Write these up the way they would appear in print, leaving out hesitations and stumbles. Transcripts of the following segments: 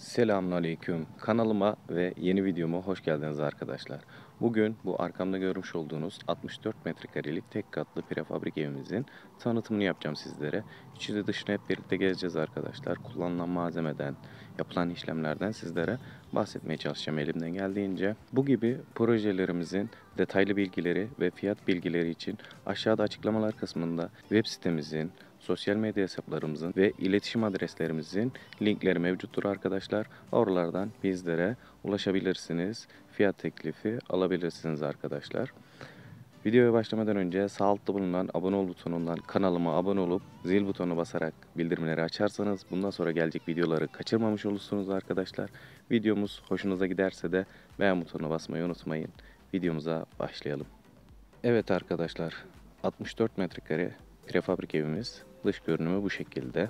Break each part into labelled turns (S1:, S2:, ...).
S1: Selamünaleyküm. Kanalıma ve yeni videoma hoş geldiniz arkadaşlar. Bugün bu arkamda görmüş olduğunuz 64 metrekarelik tek katlı prefabrik evimizin tanıtımını yapacağım sizlere. İçini dışını hep birlikte gezeceğiz arkadaşlar. Kullanılan malzemeden, yapılan işlemlerden sizlere bahsetmeye çalışacağım elimden geldiğince. Bu gibi projelerimizin detaylı bilgileri ve fiyat bilgileri için aşağıda açıklamalar kısmında web sitemizin, sosyal medya hesaplarımızın ve iletişim adreslerimizin linkleri mevcuttur arkadaşlar. Oralardan bizlere ulaşabilirsiniz. Fiyat teklifi alabilirsiniz arkadaşlar. Videoya başlamadan önce sağ altta bulunan abone ol butonundan kanalıma abone olup zil butonu basarak bildirimleri açarsanız bundan sonra gelecek videoları kaçırmamış olursunuz arkadaşlar. Videomuz hoşunuza giderse de beğen butonuna basmayı unutmayın. Videomuza başlayalım. Evet arkadaşlar, 64 metrekare prefabrik evimiz, dış görünümü bu şekilde.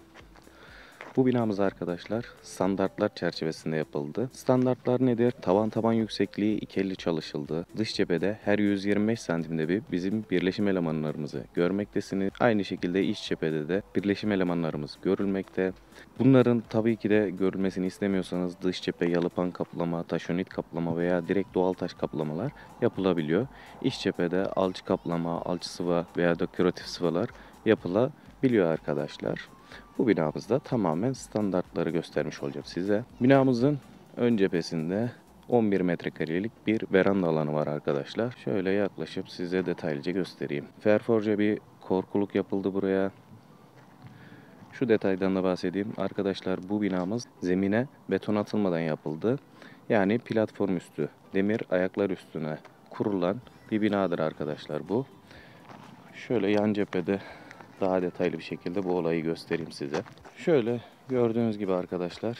S1: Bu binamız arkadaşlar standartlar çerçevesinde yapıldı. Standartlar nedir? Tavan yüksekliği 2.50 çalışıldı. Dış cephede her 125 santimde bir bizim birleşim elemanlarımızı görmektesiniz. Aynı şekilde iç cephede de birleşim elemanlarımız görülmekte. Bunların tabii ki de görülmesini istemiyorsanız dış cephe yalıpan kaplama, taşonit kaplama veya direkt doğal taş kaplamalar yapılabiliyor. İç cephede alçı kaplama, alçı sıva veya dekoratif sıvalar yapılabiliyor arkadaşlar. Bu binamızda tamamen standartları göstermiş olacağım size. Binamızın ön cephesinde 11 metrekarelik bir veranda alanı var arkadaşlar. Şöyle yaklaşıp size detaylıca göstereyim. Ferforje bir korkuluk yapıldı buraya. Şu detaydan da bahsedeyim. Arkadaşlar bu binamız zemine beton atılmadan yapıldı. Yani platform üstü, demir ayaklar üstüne kurulan bir binadır arkadaşlar bu. Şöyle yan cephede daha detaylı bir şekilde bu olayı göstereyim size. Şöyle gördüğünüz gibi arkadaşlar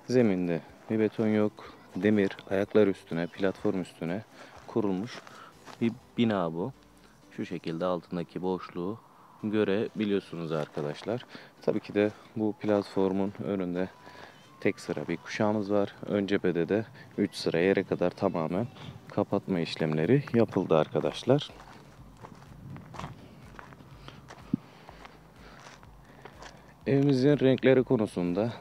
S1: zeminde bir beton yok. Demir ayaklar üstüne, platform üstüne kurulmuş bir bina bu. Şu şekilde altındaki boşluğu görebiliyorsunuz arkadaşlar. Tabii ki de bu platformun önünde tek sıra bir kuşağımız var. Ön cephede de 3 sıra yere kadar tamamen kapatma işlemleri yapıldı arkadaşlar. Evimizin renkleri konusunda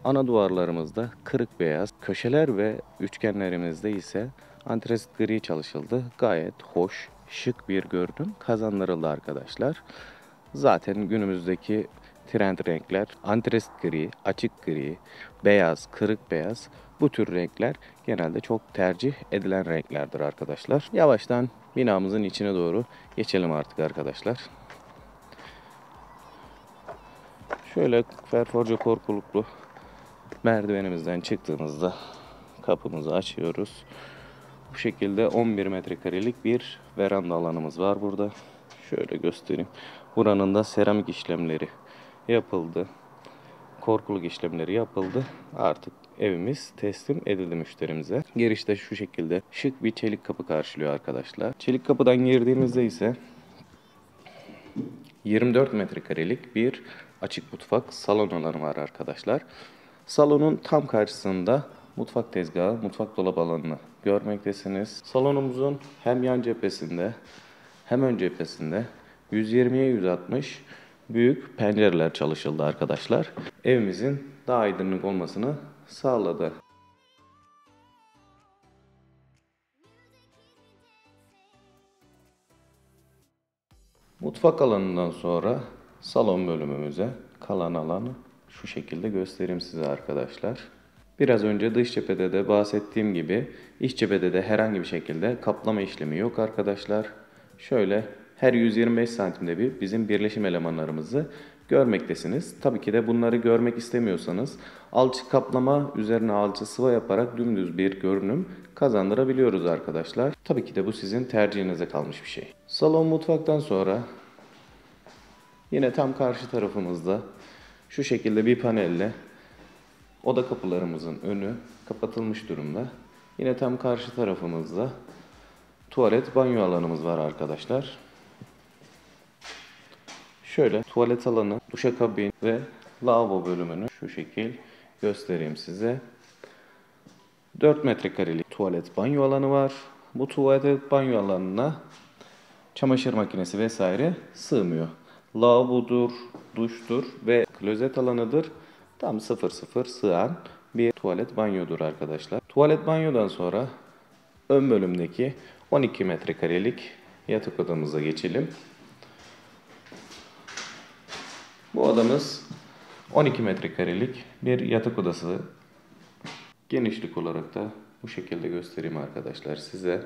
S1: ana duvarlarımızda kırık beyaz, köşeler ve üçgenlerimizde ise antresit gri çalışıldı. Gayet hoş, şık bir görünüm kazandırıldı arkadaşlar. Zaten günümüzdeki trend renkler antresit gri, açık gri, beyaz, kırık beyaz bu tür renkler genelde çok tercih edilen renklerdir arkadaşlar. Yavaştan binamızın içine doğru geçelim artık arkadaşlar. Şöyle ferforje korkuluklu merdivenimizden çıktığımızda kapımızı açıyoruz. Bu şekilde 11 metrekarelik bir veranda alanımız var burada. Şöyle göstereyim. Buranın da seramik işlemleri yapıldı. Korkuluk işlemleri yapıldı. Artık evimiz teslim edildi müşterimize. Girişte şu şekilde şık bir çelik kapı karşılıyor arkadaşlar. Çelik kapıdan girdiğimizde ise 24 metrekarelik bir açık mutfak salon alanı var arkadaşlar. Salonun tam karşısında mutfak tezgahı, mutfak dolap alanını görmektesiniz. Salonumuzun hem yan cephesinde hem ön cephesinde 120'ye 160 büyük pencereler çalışıldı arkadaşlar. Evimizin daha aydınlık olmasını sağladı. Mutfak alanından sonra salon bölümümüze kalan alanı şu şekilde göstereyim size arkadaşlar. Biraz önce dış cephede de bahsettiğim gibi iç cephede de herhangi bir şekilde kaplama işlemi yok arkadaşlar. Şöyle her 125 santimde bir bizim birleşim elemanlarımızı görmektesiniz. Tabii ki de bunları görmek istemiyorsanız alçı kaplama üzerine alçı sıva yaparak dümdüz bir görünüm kazandırabiliyoruz arkadaşlar. Tabii ki de bu sizin tercihinize kalmış bir şey. Salon mutfaktan sonra yine tam karşı tarafımızda şu şekilde bir panelle oda kapılarımızın önü kapatılmış durumda. Yine tam karşı tarafımızda tuvalet banyo alanımız var arkadaşlar. Şöyle tuvalet alanı, duşakabin ve lavabo bölümünü şu şekil göstereyim size. 4 metrekarelik tuvalet banyo alanı var. Bu tuvalet banyo alanına çamaşır makinesi vesaire sığmıyor. Lavabodur, duştur ve klozet alanıdır. tam 0-0 sığan bir tuvalet banyodur arkadaşlar. Tuvalet banyodan sonra ön bölümdeki 12 metrekarelik yatak odamıza geçelim. Bu odamız 12 metrekarelik bir yatak odası. Genişlik olarak da bu şekilde göstereyim arkadaşlar size.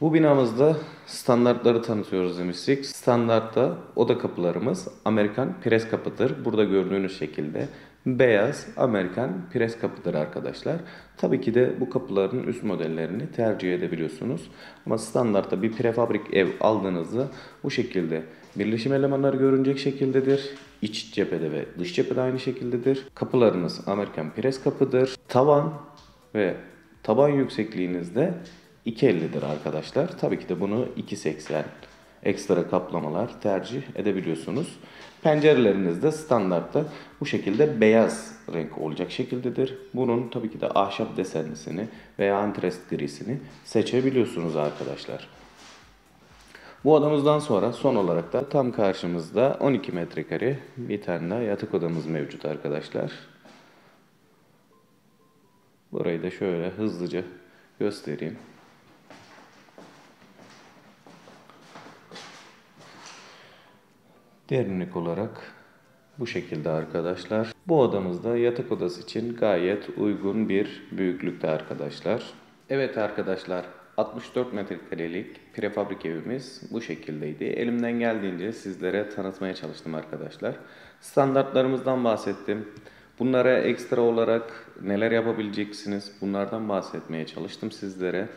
S1: Bu binamızda standartları tanıtıyoruz demiştik. Standartta oda kapılarımız Amerikan pres kapıdır. Burada gördüğünüz şekilde beyaz Amerikan pres kapıdır arkadaşlar. Tabii ki de bu kapıların üst modellerini tercih edebiliyorsunuz. Ama standartta bir prefabrik ev aldığınızda bu şekilde birleşim elemanları görünecek şekildedir. İç cephede ve dış cephede aynı şekildedir. Kapılarınız Amerikan pres kapıdır. Tavan ve taban yüksekliğinizde 2.50'dir arkadaşlar. Tabii ki de bunu 2.80 ekstra kaplamalar tercih edebiliyorsunuz. Pencereleriniz de standartta bu şekilde beyaz renk olacak şekildedir. Bunun tabii ki de ahşap desenlisini veya antrest grisini seçebiliyorsunuz arkadaşlar. Bu odamızdan sonra son olarak da tam karşımızda 12 metrekare bir tane daha yatak odamız mevcut arkadaşlar. Burayı da şöyle hızlıca göstereyim. Derinlik olarak bu şekilde arkadaşlar. Bu odamızda yatak odası için gayet uygun bir büyüklükte arkadaşlar. Evet arkadaşlar, 64 metrekarelik prefabrik evimiz bu şekildeydi. Elimden geldiğince sizlere tanıtmaya çalıştım arkadaşlar. Standartlarımızdan bahsettim. Bunlara ekstra olarak neler yapabileceksiniz bunlardan bahsetmeye çalıştım sizlere.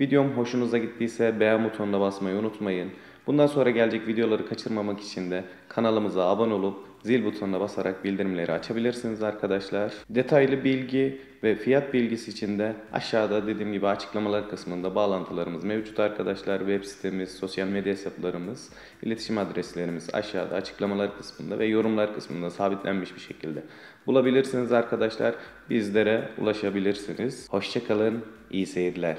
S1: Videom hoşunuza gittiyse beğen butonuna basmayı unutmayın. Bundan sonra gelecek videoları kaçırmamak için de kanalımıza abone olup zil butonuna basarak bildirimleri açabilirsiniz arkadaşlar. Detaylı bilgi ve fiyat bilgisi için de aşağıda dediğim gibi açıklamalar kısmında bağlantılarımız mevcut arkadaşlar. Web sitemiz, sosyal medya hesaplarımız, iletişim adreslerimiz aşağıda açıklamalar kısmında ve yorumlar kısmında sabitlenmiş bir şekilde bulabilirsiniz arkadaşlar. Bizlere ulaşabilirsiniz. Hoşça kalın, iyi seyirler.